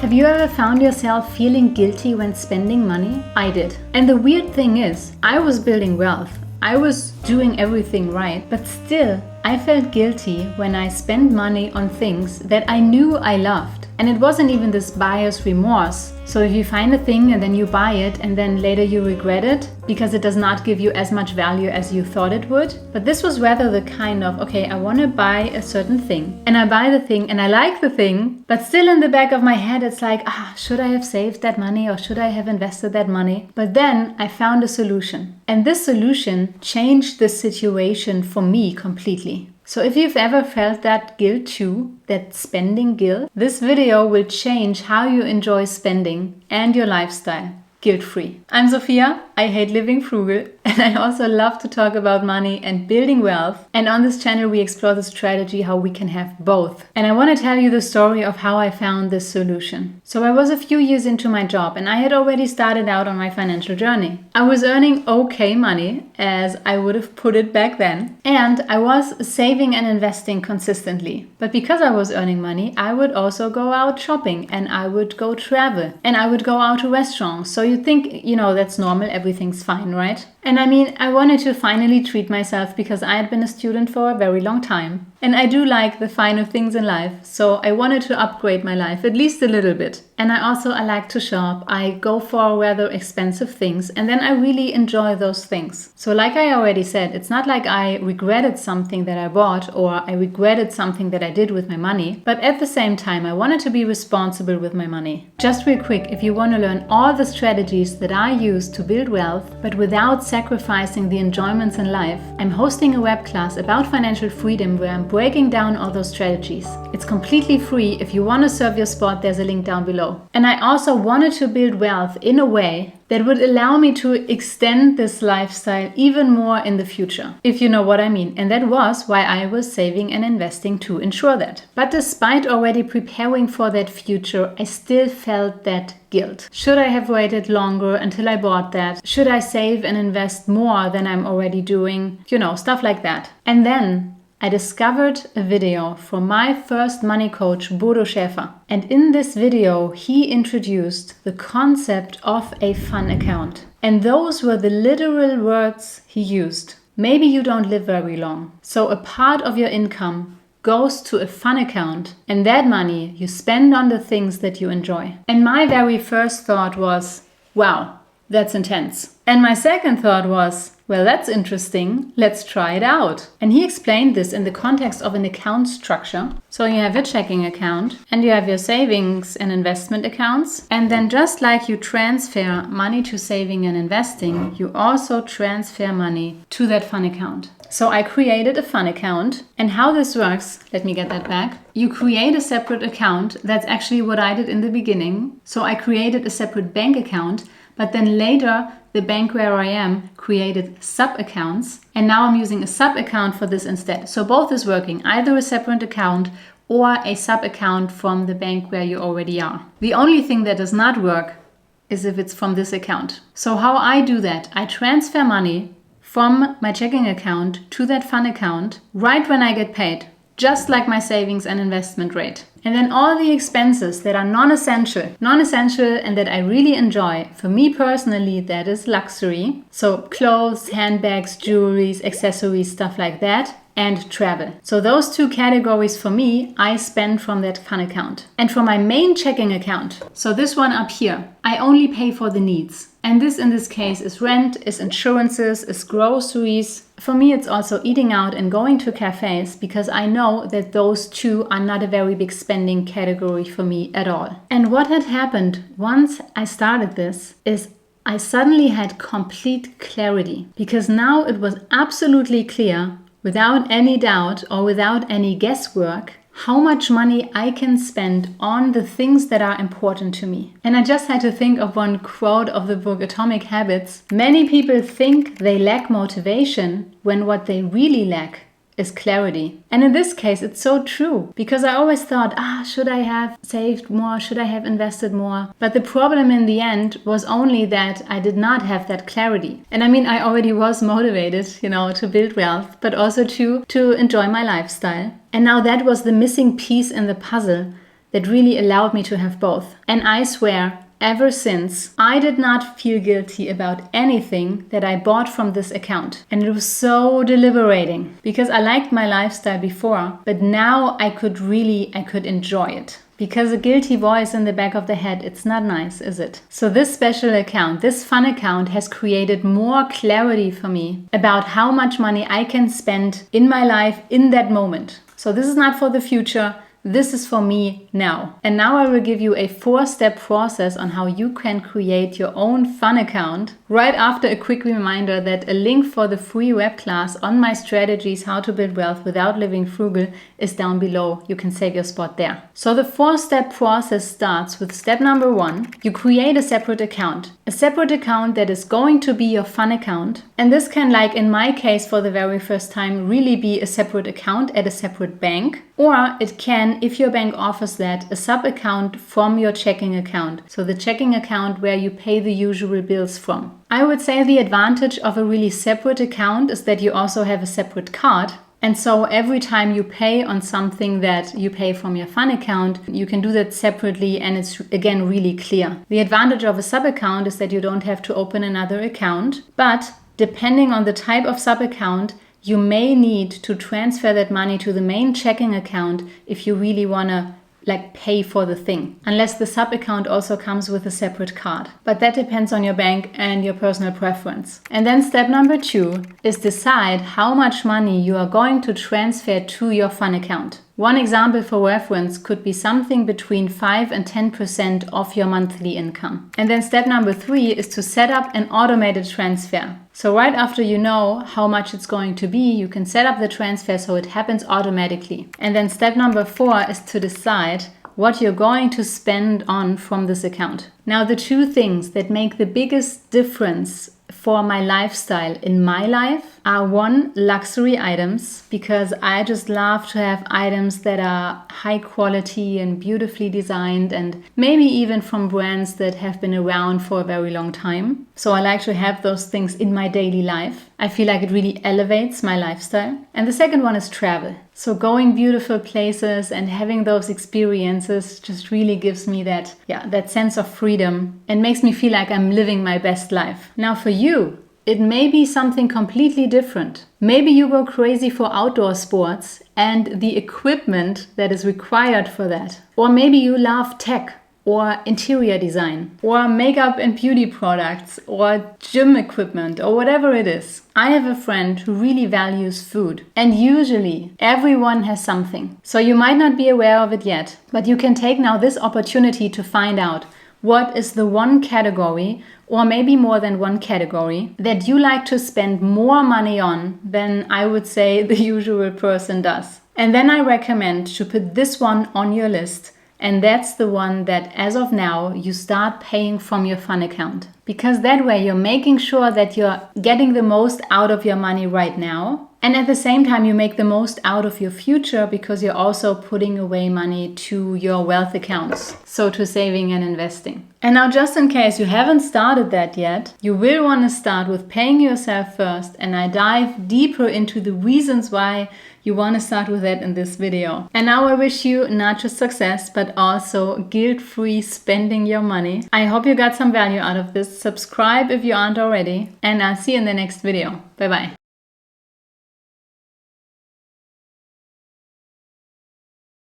Have you ever found yourself feeling guilty when spending money? I did. And the weird thing is, I was building wealth. I was doing everything right, but still, I felt guilty when I spent money on things that I knew I loved. And it wasn't even this buyer's remorse. So if you find a thing and then you buy it and then later you regret it because it does not give you as much value as you thought it would. But this was rather the kind of, okay, I want to buy a certain thing and I buy the thing and I like the thing, but still in the back of my head it's like, should I have saved that money or should I have invested that money? But then I found a solution. And this solution changed the situation for me completely. So if you've ever felt that guilt too, that spending guilt, this video will change how you enjoy spending and your lifestyle guilt-free. I'm Sophia. I hate living frugal and I also love to talk about money and building wealth. And on this channel we explore the strategy how we can have both. And I want to tell you the story of how I found this solution. So I was a few years into my job and I had already started out on my financial journey. I was earning okay money, as I would have put it back then, and I was saving and investing consistently. But because I was earning money, I would also go out shopping and I would go travel and I would go out to restaurants. So you think, that's normal, everything's fine, right? And I wanted to finally treat myself because I had been a student for a very long time. And I do like the finer things in life, so I wanted to upgrade my life at least a little bit. And I like to shop. I go for rather expensive things and then I really enjoy those things. So like I already said, it's not like I regretted something that I bought or I regretted something that I did with my money, but at the same time I wanted to be responsible with my money. Just real quick, if you want to learn all the strategies that I use to build wealth, but without sacrificing the enjoyments in life, I'm hosting a web class about financial freedom where I'm breaking down all those strategies. It's completely free. If you want to serve your spot, there's a link down below. And I also wanted to build wealth in a way that would allow me to extend this lifestyle even more in the future, if you know what I mean. And that was why I was saving and investing to ensure that. But despite already preparing for that future, I still felt that guilt. Should I have waited longer until I bought that? Should I save and invest more than I'm already doing? Stuff like that. And then I discovered a video from my first money coach, Bodo Schäfer. And in this video, he introduced the concept of a fun account. And those were the literal words he used. Maybe you don't live very long. So a part of your income goes to a fun account, and that money you spend on the things that you enjoy. And my very first thought was, wow, that's intense. And my second thought was, well, that's interesting. Let's try it out. And he explained this in the context of an account structure. So you have your checking account and you have your savings and investment accounts. And then just like you transfer money to saving and investing, you also transfer money to that fun account. So I created a fun account, and how this works, let me get that back. You create a separate account. That's actually what I did in the beginning. So I created a separate bank account, but then later the bank where I am created sub-accounts, and now I'm using a sub-account for this instead. So both is working, either a separate account or a sub-account from the bank where you already are. The only thing that does not work is if it's from this account. So how I do that, I transfer money from my checking account to that fun account right when I get paid, just like my savings and investment rate. And then all the expenses that are non-essential and that I really enjoy, for me personally, that is luxury. So clothes, handbags, jewelries, accessories, stuff like that, and travel. So those two categories for me, I spend from that fun account. And for my main checking account, so this one up here, I only pay for the needs. And this in this case is rent, is insurances, is groceries. For me, it's also eating out and going to cafes because I know that those two are not a very big spending category for me at all. And what had happened once I started this is I suddenly had complete clarity, because now it was absolutely clear, without any doubt or without any guesswork, how much money I can spend on the things that are important to me. And I just had to think of one quote of the book Atomic Habits. Many people think they lack motivation when what they really lack is clarity. And in this case, it's so true, because I always thought, should I have saved more? Should I have invested more? But the problem in the end was only that I did not have that clarity. And I already was motivated, to build wealth, but also to enjoy my lifestyle. And now that was the missing piece in the puzzle that really allowed me to have both. And I swear, ever since, I did not feel guilty about anything that I bought from this account. And it was so liberating because I liked my lifestyle before, but now I could enjoy it. Because a guilty voice in the back of the head, it's not nice, is it? So this special account, this fun account, has created more clarity for me about how much money I can spend in my life in that moment. So this is not for the future. This is for me now. And now I will give you a 4-step process on how you can create your own fun account. Right after a quick reminder that a link for the free web class on my strategies how to build wealth without living frugal is down below. You can save your spot there. So the 4-step process starts with step number 1. You create a separate account. A separate account that is going to be your fun account. And this can, like in my case for the very first time, really be a separate account at a separate bank. Or it can, if your bank offers that, a sub-account from your checking account. So the checking account where you pay the usual bills from. I would say the advantage of a really separate account is that you also have a separate card. And so every time you pay on something that you pay from your fun account, you can do that separately and it's again really clear. The advantage of a sub-account is that you don't have to open another account, but depending on the type of sub-account, you may need to transfer that money to the main checking account if you really want to pay for the thing, unless the sub account also comes with a separate card. But that depends on your bank and your personal preference. And then step number 2 is decide how much money you are going to transfer to your fun account. One example for reference could be something between 5 and 10% of your monthly income. And then step number 3 is to set up an automated transfer. So right after you know how much it's going to be, you can set up the transfer so it happens automatically. And then step number 4 is to decide what you're going to spend on from this account. Now, the 2 things that make the biggest difference for my lifestyle in my life are 1, luxury items, because I just love to have items that are high quality and beautifully designed and maybe even from brands that have been around for a very long time. So I like to have those things in my daily life. I feel like it really elevates my lifestyle. And the second one is travel. So going beautiful places and having those experiences just really gives me that sense of freedom and makes me feel like I'm living my best life. Now for you, it may be something completely different. Maybe you go crazy for outdoor sports and the equipment that is required for that. Or maybe you love tech or interior design or makeup and beauty products or gym equipment or whatever it is. I have a friend who really values food, and usually everyone has something. So you might not be aware of it yet, but you can take now this opportunity to find out what is the one category, or maybe more than one category, that you like to spend more money on than I would say the usual person does. And then I recommend to put this one on your list. And that's the one that, as of now, you start paying from your fun account. Because that way you're making sure that you're getting the most out of your money right now. And at the same time, you make the most out of your future because you're also putting away money to your wealth accounts. So to saving and investing. And now, just in case you haven't started that yet, you will want to start with paying yourself first. And I dive deeper into the reasons why you want to start with that in this video. And now I wish you not just success, but also guilt-free spending your money. I hope you got some value out of this. Subscribe if you aren't already. And I'll see you in the next video. Bye-bye.